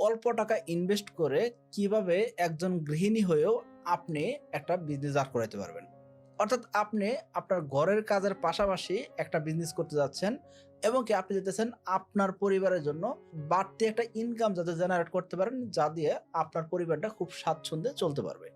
অল্প টাকা ইনভেস্ট করে কিভাবে একজন গৃহিণী হয়েও আপনি একটা বিজনেস দাঁড় করাতে পারবেন। অর্থাৎ আপনি আপনার ঘরের কাজের পাশাপাশি একটা বিজনেস করতে যাচ্ছেন এবং কি আপনি যেতেছেন আপনার পরিবারের জন্য বাড়তি একটা ইনকাম যাতে জেনারেট করতে পারেন, যা দিয়ে আপনার পরিবারটা খুব স্বাচ্ছন্দ্যে চলতে পারবে।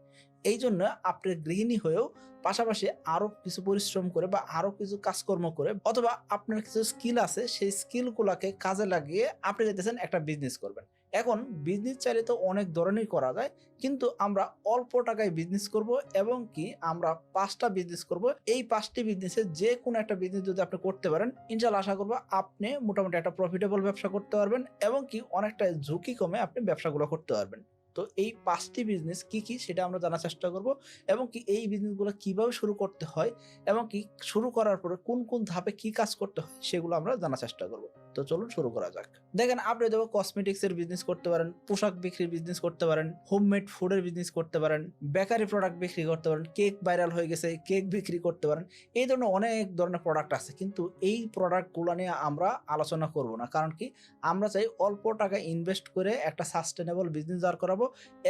এই জন্য আপনি গৃহিণী হয়েও পাশাপাশি আরো কিছু পরিশ্রম করে বা আরো কিছু কাজকর্ম করে অথবা আপনার কিছু স্কিল আছে সেই স্কিলগুলোকে কাজে লাগিয়ে আপনি যেতেছেন একটা বিজনেস করবেন। এখন বিজনেস চাইলে তো অনেক ধরনের করা যায়, কিন্তু আমরা অল্প টাকায় বিজনেস করব এবং কি আমরা 5টা বিজনেস করব। এই 5টি বিজনেসে যে কোনো একটা বিজনেস যদি আপনি করতে পারেন, ইনশাআল্লাহ আশা করব আপনি মোটামুটি একটা প্রফিটেবল ব্যবসা করতে পারবেন এবং কি অনেকটা ঝুঁকি কমে আপনি ব্যবসাগুলো করতে পারবেন। তো এই 5টি বিজনেস কি কি সেটা আমরা জানার চেষ্টা করব এবং কি এই বিজনেসগুলো কিভাবে শুরু করতে হয় এবং কি শুরু করার পরে কোন কোন ধাপে কি কাজ করতে হয় সেগুলো আমরা জানার চেষ্টা করব। তো চলুন শুরু করা যাক। দেখেন, আপনি যেমন কসমেটিক্স এর বিজনেস করতে পারেন, পোশাক বিক্রির বিজনেস করতে পারেন, হোমমেড ফুডের বিজনেস করতে পারেন, বেকারি প্রোডাক্ট বিক্রি করতে পারেন, কেক ভাইরাল হয়ে গেছে কেক বিক্রি করতে পারেন। এই ধরনের অনেক ধরনের প্রোডাক্ট আছে, কিন্তু এই প্রোডাক্টগুলো নিয়ে আমরা আলোচনা করব না। কারণ কি আমরা চাই অল্প টাকা ইনভেস্ট করে একটা সাস্টেনেবল বিজনেস দাঁড় করাবো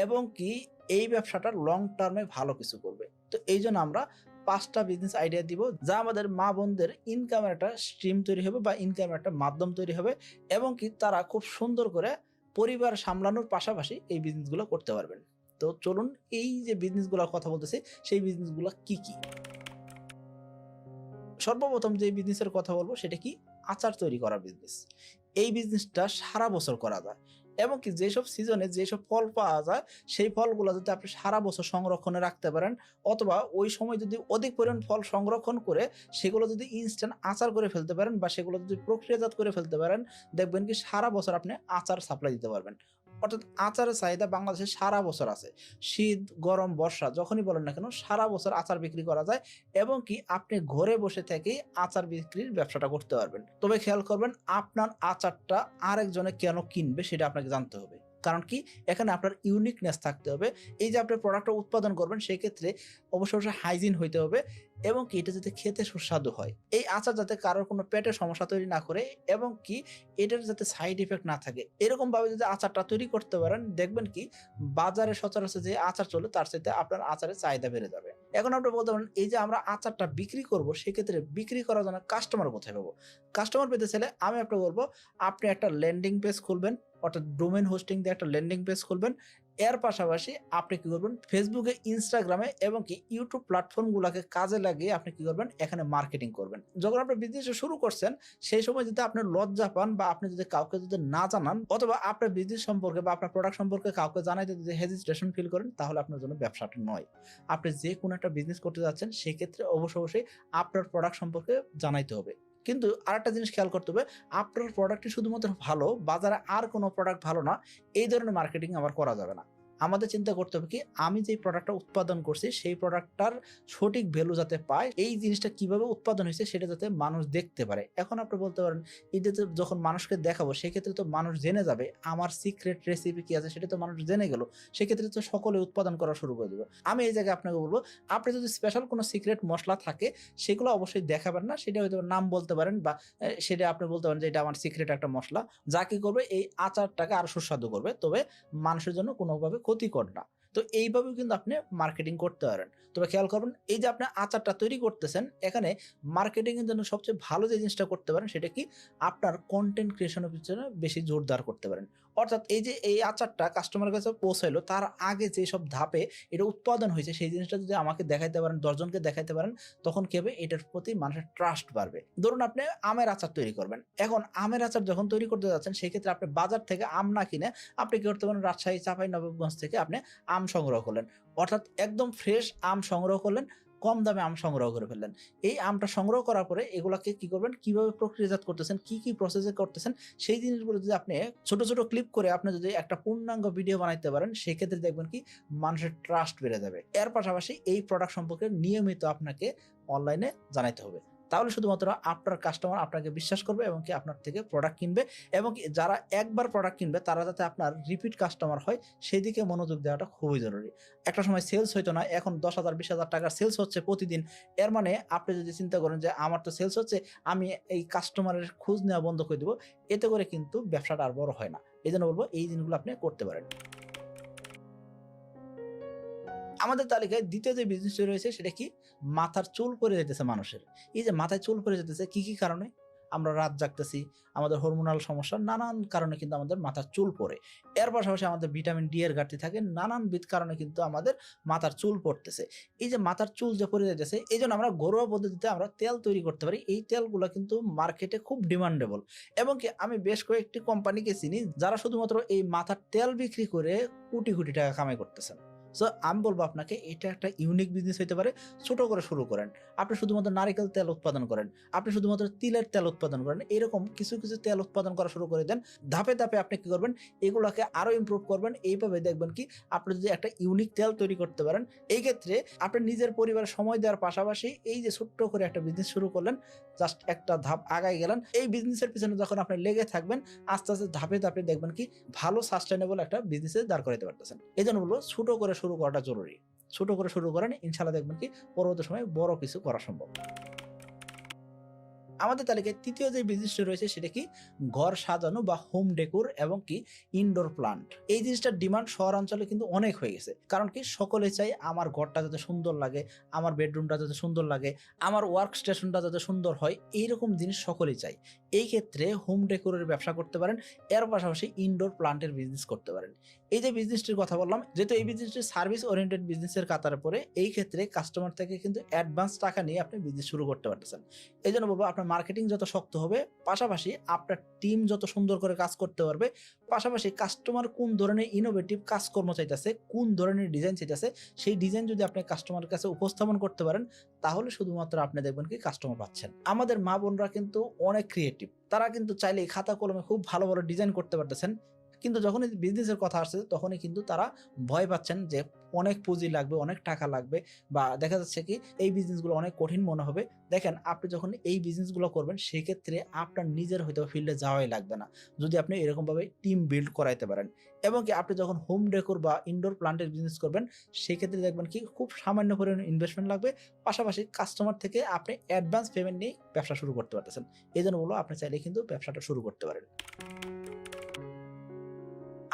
এবং কি এই ব্যবসাটা লং টার্মে ভালো কিছু করবে। তো এই জন্য আমরা 5টা বিজনেস আইডিয়া দিব, যা আমাদের মা বোনদের ইনকামের একটা স্ট্রিম তৈরি হবে বা ইনকামের একটা মাধ্যম তৈরি হবে এবং কি তারা খুব সুন্দর করে পরিবার সামলানোর পাশাপাশি এই বিজনেসগুলো করতে পারবেন। তো চলুন এই যে বিজনেসগুলোর কথা বলতেছি সেই বিজনেসগুলো কি কি। সর্বপ্রথম যে বিজনেসের কথা বলবো সেটা কি, আচার তৈরি করার বিজনেস। এই বিজনেসটা সারা বছর করা যায় এবং কি যেসব সিজনে যেসব ফল পাওয়া যায় সেই ফলগুলো যদি আপনি সারা বছর সংরক্ষণে রাখতে পারেন অথবা ওই সময় যদি অধিক পরিমাণ ফল সংরক্ষণ করে সেগুলো যদি ইনস্ট্যান্ট আচার করে ফেলতে পারেন বা সেগুলো যদি প্রক্রিয়াজাত করে ফেলতে পারেন, দেখবেন কি সারা বছর আপনি আচার সাপ্লাই দিতে পারবেন। অর্থাৎ আচারের চাহিদা বাংলাদেশে সারা বছর আছে। শীত গরম বর্ষা যখনই বলেন না কেন সারা বছর আচার বিক্রি করা যায় এবং কি আপনি ঘরে বসে থেকেই আচার বিক্রির ব্যবসাটা করতে পারবেন। তবে খেয়াল করবেন আপনার আচারটা আরেকজনে কেন কিনবে সেটা আপনাকে জানতে হবে। কারণ কি এখানে আপনার ইউনিকনেস থাকতে হবে। এই যে আপনি প্রোডাক্টটা উৎপাদন করবেন সেই ক্ষেত্রে অবশ্যই হাইজিন হইতে হবে এবং কি এটা যাতে খেতে সুস্বাদু হয়। এই আচার যাতে কারোর কোনো পেটের সমস্যা তৈরি না করে এবং কি এটার যাতে সাইড ইফেক্ট না থাকে, এরকম ভাবে যদি আচারটা তৈরি করতে পারেন, দেখবেন কি বাজারে সচরাচর যে আচার চলে তার চাইতে আপনার আচারের চাহিদা বেড়ে যাবে। এখন আপনি বলতে পারেন এই যে আমরা আচারটা বিক্রি করব সেক্ষেত্রে বিক্রি করার জন্য কাস্টমার কোথায় পাবো? কাস্টমার পেতে চাইলে আমি আপনাকে বলবো আপনি একটা ল্যান্ডিং পেজ খুলবেন, অর্থাৎ ডোমেন হোস্টিং দিয়ে একটা ল্যান্ডিং পেজ খুলবেন। এর পাশাপাশি আপনি কি করবেন, ফেসবুকে ইনস্টাগ্রামে এবং কি ইউটিউব প্ল্যাটফর্ম গুলাকে কাজে লাগিয়ে আপনি কি করবেন, এখানে মার্কেটিং করবেন। যখন আপনি বিজনেস শুরু করছেন সেই সময় যদি আপনি লজ্জা পান বা আপনি যদি কাউকে যদি না জানান অথবা আপনার বিজনেস সম্পর্কে বা আপনার প্রোডাক্ট সম্পর্কে কাউকে জানাইতে যদি হেজিটেশন ফিল করেন, তাহলে আপনার জন্য ব্যবসাটা নয়। আপনি যে কোনো একটা বিজনেস করতে যাচ্ছেন সেক্ষেত্রে অবশ্যই আপনার প্রোডাক্ট সম্পর্কে জানাইতে হবে। কিন্তু আরেকটা জিনিস খেয়াল করতে হবে, আপনার প্রোডাক্টই শুধুমাত্র ভালো, বাজারে আর কোনো প্রোডাক্ট ভালো না, এই ধরনের মার্কেটিং আবার করা যাবে না। আমাদের চিন্তা করতে হবে কি আমি যে প্রোডাক্টটা উৎপাদন করছি সেই প্রোডাক্টটার সঠিক ভ্যালু যাতে পায়, এই জিনিসটা কিভাবে উৎপাদন হয়েছে সেটা যাতে মানুষ দেখতে পারে। এখন আপনি বলতে পারেন এটাতে যখন মানুষকে দেখাবো সেক্ষেত্রে তো মানুষ জেনে যাবে আমার সিক্রেট রেসিপি কি আছে, সেটা তো মানুষ জেনে গেল, সেক্ষেত্রে তো সকলে উৎপাদন করা শুরু করে দেবে। আমি এই জায়গায় আপনাকে বলবো আপনি যদি স্পেশাল কোনো সিক্রেট মশলা থাকে সেগুলো অবশ্যই দেখাবেন না, সেটা হয়তো নাম বলতে পারেন বা সেটা আপনি বলতে পারেন যে এটা আমার সিক্রেট একটা মশলা, যা কি করবে এই আচারটাকে আরো সুস্বাদু করবে, তবে মানুষের জন্য কোনোভাবে ক্ষতিকর না। তো এইভাবেও কিন্তু আপনি মার্কেটিং করতে পারেন। তবে খেয়াল করবেন এই যে আপনি আচারটা তৈরি করতেছেন, এখানে মার্কেটিং এর জন্য সবচেয়ে ভালো যে জিনিসটা করতে পারেন সেটা কি আপনার কন্টেন্ট ক্রিয়েশনের পিছনে বেশি জোরদার করতে পারেন। অর্থাৎ এই যে এই আচারটা কাস্টমারের কাছে পৌঁছাইলো তার আগে যে সব ধাপে এটা উৎপাদন হয়েছে সেই জিনিসটা যদি আমাকে দেখাইতে পারেন, 10 জনকে দেখাইতে পারেন, তখন কি হবে এটার প্রতি মানুষের ট্রাস্ট বাড়বে। ধরুন আপনি আমের আচার তৈরি করবেন, এখন আমের আচার যখন তৈরি করতে যাচ্ছেন সেক্ষেত্রে আপনি বাজার থেকে আম না কিনে আপনি কি করতে পারেন, রাজশাহী চাঁপাইনবাবগঞ্জ থেকে আপনি আম সংগ্রহ করলেন, অর্থাৎ একদম ফ্রেশ আম সংগ্রহ করলেন, কম দামে আম সংগ্রহ করে ফেললেন। এই আমটা সংগ্রহ করার পরে এগুলাকে কি করবেন, কিভাবে প্রক্রিয়াজাত করতেছেন, কি কি প্রসেসে করতেছেন সেই জিনিসগুলো যদি আপনি ছোট ছোট ক্লিপ করে আপনি যদি একটা পূর্ণাঙ্গ ভিডিও বানাইতে পারেন সেক্ষেত্রে দেখবেন কি মানুষের ট্রাস্ট বেড়ে যাবে। এর পাশাপাশি এই প্রোডাক্ট সম্পর্কে নিয়মিত আপনাকে অনলাইনে জানাইতে হবে, তাহলে শুধুমাত্র আপনার কাস্টমার আপনাকে বিশ্বাস করবে এবং কি আপনার থেকে প্রোডাক্ট কিনবে এবং কি যারা একবার প্রোডাক্ট কিনবে তারা যাতে আপনার রিপিট কাস্টমার হয় সেদিকে মনোযোগ দেওয়াটা খুবই জরুরি। একটা সময় সেলস হইতো না, এখন 10,000 20,000 টাকার সেলস হচ্ছে প্রতিদিন। এর মানে আপনি যদি চিন্তা করেন যে আমার তো সেলস হচ্ছে, আমি এই কাস্টমারের খোঁজ নেওয়া বন্ধ করে দেবো, এতে করে কিন্তু ব্যবসাটা আর বড় হয় না। এই জন্য বলবো এই জিনিসগুলো আপনি করতে পারেন। আমাদের তালিকায় দ্বিতীয় যে বিজনেসটি রয়েছে সেটা কি, মাথার চুল পড়ে যেতেছে মানুষের। এই যে মাথায় চুল পড়ে যেতেছে কি কারণে? আমরা রাত জাগতেছি, আমাদের হরমোনাল সমস্যা, নানান কারণে কিন্তু আমাদের মাথার চুল পড়ে। এর পাশাপাশি আমাদের ভিটামিন ডি এর ঘাটতি থাকে, নানানবিধ কারণে কিন্তু আমাদের মাথার চুল পড়তেছে। এই যে মাথার চুল যে পড়ে যাইতেছে, এইজন্য আমরা ঘরোয়া পদ্ধতিতে আমরা তেল তৈরি করতে পারি। এই তেলগুলা কিন্তু মার্কেটে খুব ডিমান্ডেবল, এবং কি আমি বেশ কয়েকটি কোম্পানিকে চিনি যারা শুধুমাত্র এই মাথার তেল বিক্রি করে কোটি টাকা কামাই করতেছেন। সো আমি বলবো আপনাকে এটা একটা ইউনিক বিজনেস হইতে পারে। ছোট করে শুরু করেন। আপনি শুধুমাত্র নারিকেল তেল উৎপাদন করেন, আপনি শুধুমাত্র তিলের তেল উৎপাদন করেন, এরকম কিছু তেল উৎপাদন করা শুরু করে দেন। ধাপে আপনি কি করবেন, এগুলাকে আরো ইমপ্রুভ করবেন। এইভাবে দেখবেন কি আপনি যদি একটা ইউনিক তেল তৈরি করতে পারেন, এই ক্ষেত্রে আপনি নিজের পরিবারের সময় দেওয়ার পাশাপাশি এই যে ছোট্ট করে একটা বিজনেস শুরু করলেন, জাস্ট একটা ধাপ আগায় গেলেন। এই বিজনেসের পিছনে যখন আপনি লেগে থাকবেন, আস্তে ধাপে দেখবেন কি ভালো সাস্টেনেবল একটা বিজনেসে দাঁড় করাতে পারতেছেন। এই জন্য বলবো ছোট করে শুরু করাটা জরুরি। ছোট করে শুরু করেন, ইনশাআল্লাহ দেখবেন কি পরবর্তী সময়ে বড় কিছু করা সম্ভব। আমাদের তালিকায় তৃতীয় যে বিজনেসটা রয়েছে সেটা কি, ঘর সাজানো বা হোম ডেকোর এবং কি ইনডোর প্লান্ট। এই জিনিসটার ডিমান্ড শহরাঞ্চলে কিন্তু অনেক হয়ে গেছে। কারণ কি সকলে চাই আমার ঘরটা যাতে সুন্দর লাগে, আমার বেডরুমটা যাতে সুন্দর লাগে, আমার ওয়ার্ক স্টেশনটা যাতে সুন্দর হয়, এইরকম জিনিস সকলেই চাই। এই ক্ষেত্রে হোম ডেকোরের ব্যবসা করতে পারেন, এর পাশাপাশি ইনডোর প্লান্টের বিজনেস করতে পারেন। এই যে বিজনেসটির কথা বললাম, যেহেতু এই বিজনেসটি সার্ভিস ওরিয়েন্টেড বিজনেসের কাতারে পড়ে, এই ক্ষেত্রে কাস্টমার থেকে কিন্তু অ্যাডভান্স টাকা নিয়ে আপনি বিজনেস শুরু করতে পারতেছেন। এই জন্য বলবো আপনার মার্কেটিং যত শক্ত হবে, পাশাপাশি আপনার টিম যত সুন্দর করে কাজ করতে পারবে, পাশাপাশি কাস্টমার কোন ধরনের ইনোভেটিভ কাজকর্ম চাইতেছে, কোন ধরনের ডিজাইন চাইতেছে, সেই ডিজাইন যদি আপনি কাস্টমারের কাছে উপস্থাপন করতে পারেন, তাহলে শুধুমাত্র আপনি দেখবেন কি কাস্টমার পাচ্ছেন। আমাদের মা বোনরা কিন্তু অনেক ক্রিয়েটিভ, তারা কিন্তু চাইলে খাতা কলমে খুব ভালো ডিজাইন করতে পারতেছেন, কিন্তু যখনই বিজনেসের কথা আসছে তখনই কিন্তু তারা ভয় পাচ্ছেন যে অনেক পুঁজি লাগবে, অনেক টাকা লাগবে, বা দেখা যাচ্ছে কি এই বিজনেসগুলো অনেক কঠিন মনে হবে। দেখেন আপনি যখন এই বিজনেসগুলো করবেন, সেক্ষেত্রে আপনার নিজের হয়তো ফিল্ডে যাওয়াই লাগবে না, যদি আপনি এরকমভাবে টিম বিল্ড করাইতে পারেন। এবং কি আপনি যখন হোম ডেকোর বা ইনডোর প্লান্টের বিজনেস করবেন, সেক্ষেত্রে দেখবেন কি খুব সামান্য পরিমাণ ইনভেস্টমেন্ট লাগবে, পাশাপাশি কাস্টমার থেকে আপনি অ্যাডভান্স পেমেন্ট নিয়ে ব্যবসা শুরু করতে পারতেছেন। এই জন্য বলবো আপনি চাইলে কিন্তু ব্যবসাটা শুরু করতে পারেন।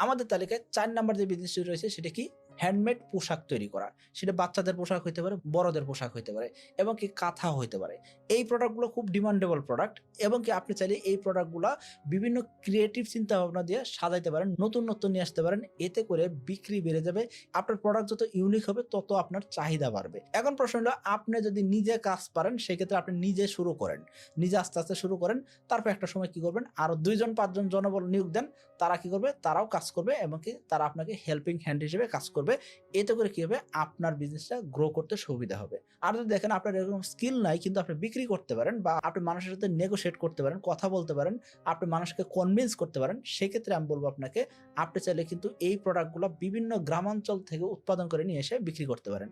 আমাদের তালিকায় ৪ নাম্বার যে বিজনেসটি রয়েছে সেটা কি, হ্যান্ডমেড পোশাক তৈরি করা। সেটা বাচ্চাদের পোশাক হইতে পারে, বড়দের পোশাক হইতে পারে, এবং কি কাঁথা হইতে পারে। এই প্রোডাক্টগুলো খুব ডিমান্ডেবল প্রোডাক্ট, এবং কি আপনি চাইলে এই প্রোডাক্টগুলা বিভিন্ন ক্রিয়েটিভ চিন্তা ভাবনা দিয়ে সাজাইতে পারেন, নতুন নিয়ে আসতে পারেন। এতে করে বিক্রি বেড়ে যাবে। আপনার প্রোডাক্ট যত ইউনিক হবে, তত আপনার চাহিদা বাড়বে। এখন প্রশ্ন হলো, আপনি যদি নিজে কাজ পারেন, সেক্ষেত্রে আপনি নিজে শুরু করেন, নিজে আস্তে শুরু করেন। তারপর একটা সময় কি করবেন, আরো 2 জন 5 জন জনবল নিয়োগ দেন। তারা কি করবে, তারাও কাজ করবে, এবং কি তারা আপনাকে হেল্পিং হ্যান্ড হিসেবে কাজ করবে। এতে করে কি হবে, আপনার বিজনেসটা গ্রো করতে সুবিধা হবে। আর যদি দেখেন আপনার এরকম স্কিল নাই, কিন্তু আপনি বিক্রি করতে পারেন, বা আপনি মানুষের সাথে নেগোশিয়েট করতে পারেন, কথা বলতে পারেন, আপনি মানুষকে কনভিন্স করতে পারেন, সেক্ষেত্রে আমি বলবো আপনাকে, আপনি চাইলে কিন্তু এই প্রোডাক্টগুলো বিভিন্ন গ্রামাঞ্চল থেকে উৎপাদন করে নিয়ে এসে বিক্রি করতে পারেন।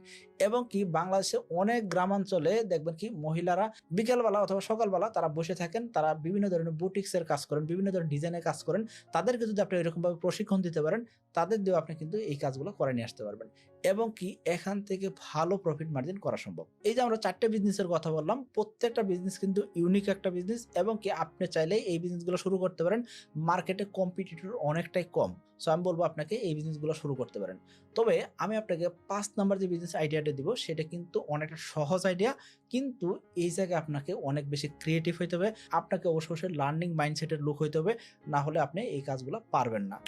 এবং কি বাংলাদেশে অনেক গ্রামাঞ্চলে দেখবেন কি মহিলারা বিকেলবেলা অথবা সকালবেলা তারা বসে থাকেন, তারা বিভিন্ন ধরনের বুটিক্সের কাজ করেন, বিভিন্ন ধরনের ডিজাইনের কাজ করেন। তাদেরকে যদি আপনি এরকম ভাবে প্রশিক্ষণ দিতে পারেন, তাদের দিয়েও আপনি কিন্তু এই কাজগুলো করে নিয়ে আসতে পারবেন, এবং কি এখান থেকে ভালো প্রফিট মার্জিন করা সম্ভব। এই যে আমরা 4টে বিজনেসের কথা বললাম, প্রত্যেকটা বিজনেস কিন্তু ইউনিক একটা বিজনেস, এবং কি আপনি চাইলেই এই বিজনেসগুলো শুরু করতে পারেন। মার্কেটে কম্পিটিটর অনেকটাই কম, সো আমি বলবো আপনাকে এই বিজনেসগুলো শুরু করতে পারেন। তবে আমি আপনাকে 5 নাম্বার যে বিজনেস আইডিয়াটা দিব, সেটা কিন্তু অনেকটা সহজ আইডিয়া, কিন্তু এই জায়গায় আপনাকে অনেক বেশি ক্রিয়েটিভ হইতে হবে, আপনাকে অবশ্যই লার্নিং মাইন্ডসেটের লোক হইতে হবে, না হলে আপনি এই কাজগুলো পারবেন না।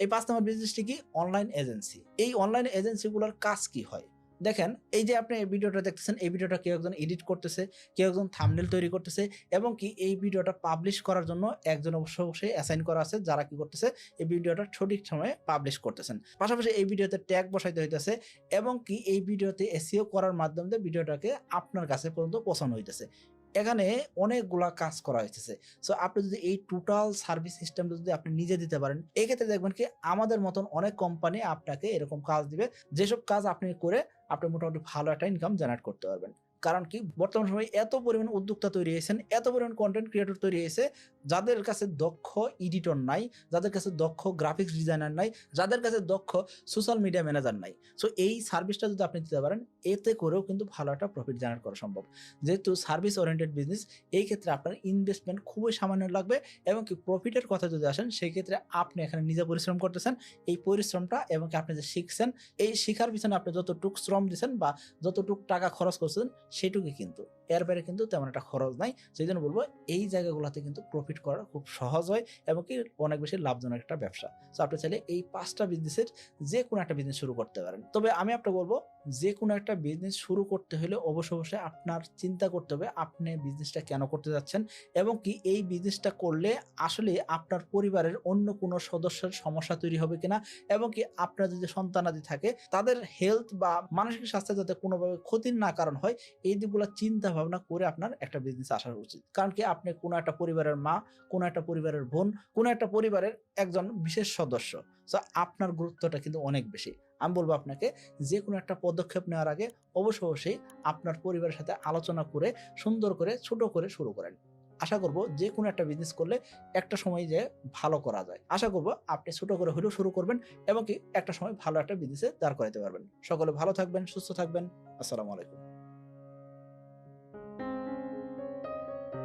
এই 5 নাম্বার বিজনেসটি কি, অনলাইন এজেন্সি। এই অনলাইন এজেন্সিগুলোর কাজ কি হয় দেখেন, এই যে আপনি এই ভিডিওটা দেখতেছেন, এই ভিডিওটা কেউ একজন এডিট করতেছে, কেউ একজন থাম্বনেল তৈরি করতেছে, এবং কি এই ভিডিওটা পাবলিশ করার জন্য একজন অবশ্যই অ্যাসাইন করা আছে, যারা কি করতেছে এই ভিডিওটা সঠিক সময়ে পাবলিশ করতেছেন। পাশাপাশি এই ভিডিওতে ট্যাগ বসাইতে হইতেছে, এবং কি এই ভিডিওতে এসইও করার মাধ্যমে ভিডিওটাকে আপনার কাছে পর্যন্ত পৌঁছানো হইতেছে। এখানে অনেকগুলা কাজ করা হয়েছে। সো আপনি যদি এই টোটাল সার্ভিস সিস্টেমটা যদি আপনি নিজে দিতে পারেন, এক্ষেত্রে দেখবেন কি আমাদের মতন অনেক কোম্পানি আপনাকে এরকম কাজ দিবে, যেসব কাজ আপনি করে আপনি মোটামুটি ভালো একটা ইনকাম জেনারেট করতে পারবেন। কারণ কি বর্তমান সময়ে এত পরিমাণ উদ্যোক্তা তৈরি হয়েছেন, এত পরিমাণ কন্টেন্ট ক্রিয়েটর তৈরি হয়েছে, যাদের কাছে দক্ষ এডিটর নাই, যাদের কাছে দক্ষ গ্রাফিক্স ডিজাইনার নাই, যাদের কাছে দক্ষ সোশ্যাল মিডিয়া ম্যানেজার নাই। সো এই সার্ভিসটা যদি আপনি দিতে পারেন, এতে করেও কিন্তু ভালো একটা প্রফিট জেনারেট করা সম্ভব। যেহেতু সার্ভিস ওরিয়েন্টেড বিজনেস, এই ক্ষেত্রে আপনার ইনভেস্টমেন্ট খুবই সামান্য লাগবে, এবং কি প্রফিটের কথা যদি আসেন, সেই ক্ষেত্রে আপনি এখানে নিজে পরিশ্রম করতেছেন। এই পরিশ্রমটা এবং কি আপনি যে শিখছেন, এই শিখার পিছনে আপনি যতটুক শ্রম দিচ্ছেন বা যতটুক টাকা খরচ করছেন, সেটুকুই কিন্তু, এর বাইরে কিন্তু তেমন একটা খরচ নাই। সেই জন্য বলবো এই জায়গাগুলোতে কিন্তু প্রফিট করা খুব সহজ হয় এবং কি অনেক বেশি লাভজনক একটা ব্যবসা। সো আপনি চাইলে এই 5টা বিজনেসের যে কোনো একটা বিজনেস শুরু করতে পারেন। তবে আমি আপনাকে বলবো, যে কোনো একটা বিজনেস শুরু করতে হলে অবশ্যই আপনার চিন্তা করতে হবে আপনি বিজনেসটা কেন করতে যাচ্ছেন, এবং কি এই বিজনেসটা করলে আসলে আপনার পরিবারের অন্য কোনো সদস্যের সমস্যা তৈরি হবে কিনা, এবং কি আপনার যদি সন্তানাদি থাকে তাদের হেলথ বা মানসিক স্বাস্থ্য যাতে কোনোভাবে ক্ষতির না কারণ হয়, এই দিকগুলো চিন্তা ভাবনা করে আপনার একটা বিজনেস আসা উচিত। কারণ কি আপনি কোনো একটা পরিবারের মা, কোনো একটা পরিবারের বোন, কোনো একটা পরিবারের একজন বিশেষ সদস্য। সো আপনার গুরুত্বটা কিন্তু অনেক বেশি। আমি বলবো আপনাকে, যে কোনো একটা পদক্ষেপ নেওয়ার আগে অবশ্যই আপনার পরিবারের সাথে আলোচনা করে সুন্দর করে ছোট করে শুরু করেন। আশা করব যে কোনো একটা বিজনেস করলে একটা সময় যে ভালো করা যায়। আশা করব আপনি ছোট করে হলেও শুরু করবেন এবং কি একটা সময় ভালো একটা বিজনেসে দাঁড় করাতে পারবেন। সকলে ভালো থাকবেন, সুস্থ থাকবেন। আসসালামু আলাইকুম।